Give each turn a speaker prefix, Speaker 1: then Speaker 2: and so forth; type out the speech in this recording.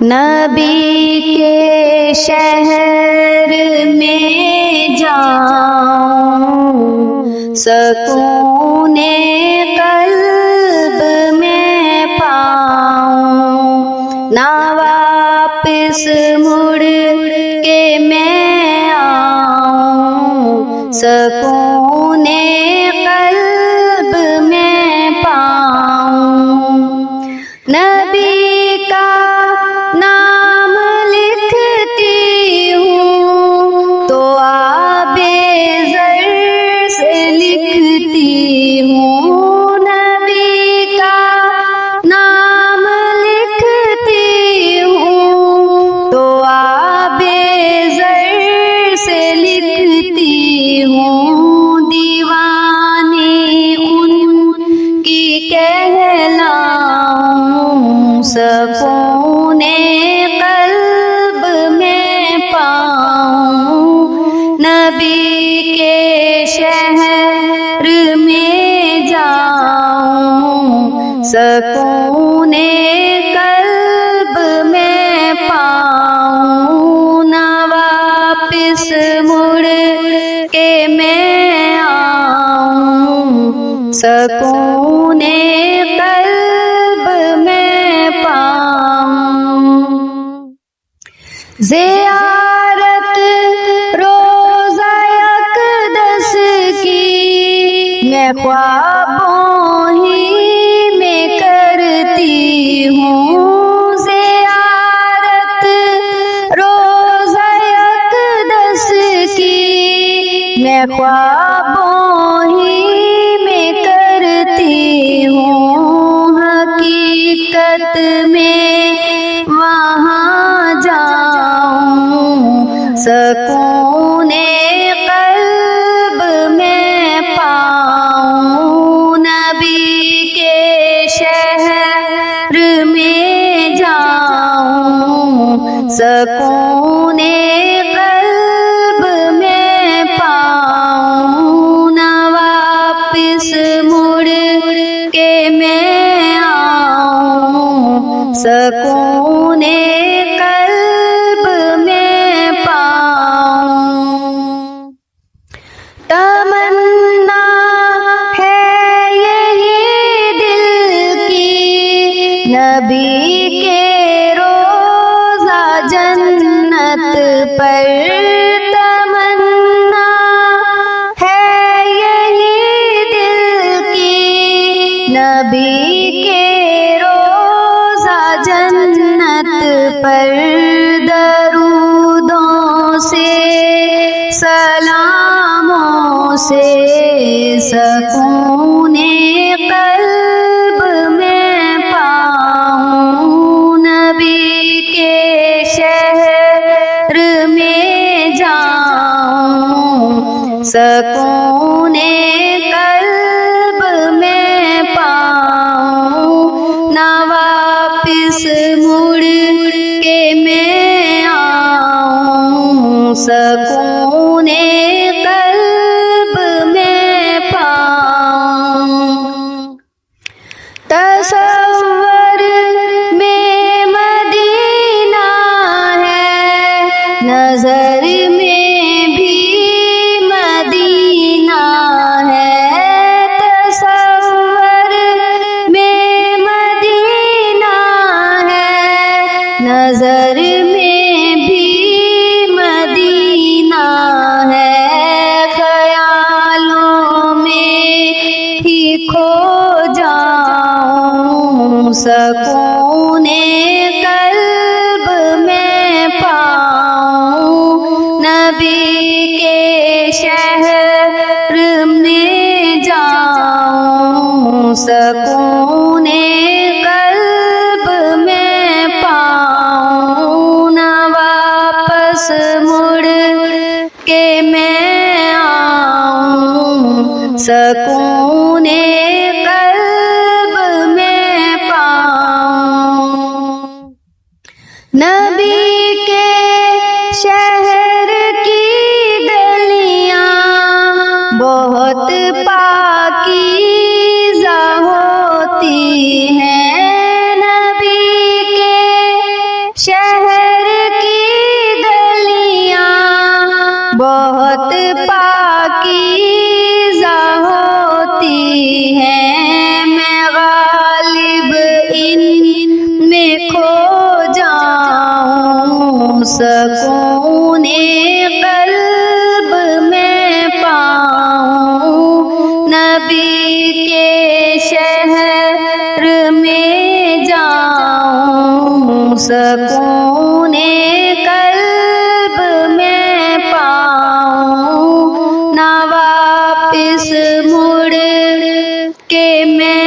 Speaker 1: نبی کے شہر میں جاؤں، سکون قلب میں پاؤں، نہ واپس مڑ کے میں آؤں، سکون قلب میں پاؤں۔ نبی کا نام لکھتی ہوں تو آبِ زر سے لکھتی ہوں، نبی کا نام لکھتی ہوں تو آبِ زر سے لکھتی ہوں، دیوانی ان کی کہلاؤں، سکون قلب میں پاؤں، نبی کے شہر میں جاؤں، سکون قلب میں پاؤں، نہ واپس مڑ کے میں آؤں، سکون قلب میں پاؤں۔ زیارت روضہ اقدس کی میں خوابوں ہی میں کرتی ہوں، زیارت روضہ اقدس کی میں خوابوں ہی میں کرتی ہوں، حقیقت میں وہاں جاؤں، سکون قلب میں پاؤں، نبی کے شہر میں جاؤں، سکون قلب میں پاؤں، نہ واپس مڑ کے میں آؤں، سکون قلب میں پاؤں۔ تمنا ہے یہی دل کی، نبی کے روضہ جنت پر، تمنا ہے یہی دل کی، نبی کے روضہ جنت پر، درودوں سے سلاموں سے سکون قلب میں پاؤں، نبی کے شہر میں جاؤں، سکون قلب میں پاؤں، نہ واپس مڑ کے میں آؤں، سکون قلب میں پاؤں۔ تصور میں مدینہ ہے، نظر میں بھی مدینہ ہے، تصور میں مدینہ ہے، نظر میں بھی مدینہ ہے، خیالوں میں ہی کھو جاؤں، سکون قلب میں پاؤں، نبی کے شہر میں جاؤں، سکون قلب میں پاؤں، نہ واپس مڑ کے میں آؤں، سکون قلب میں پاؤں۔ نبی کے شہر کی گلیاں بہت پاکیزہ ہوتی ہیں، نبی کے سکون قلب میں پاؤں، نبی کے شہر میں جاؤں، سکون قلب میں پاؤں، نہ واپس مڑ کے میں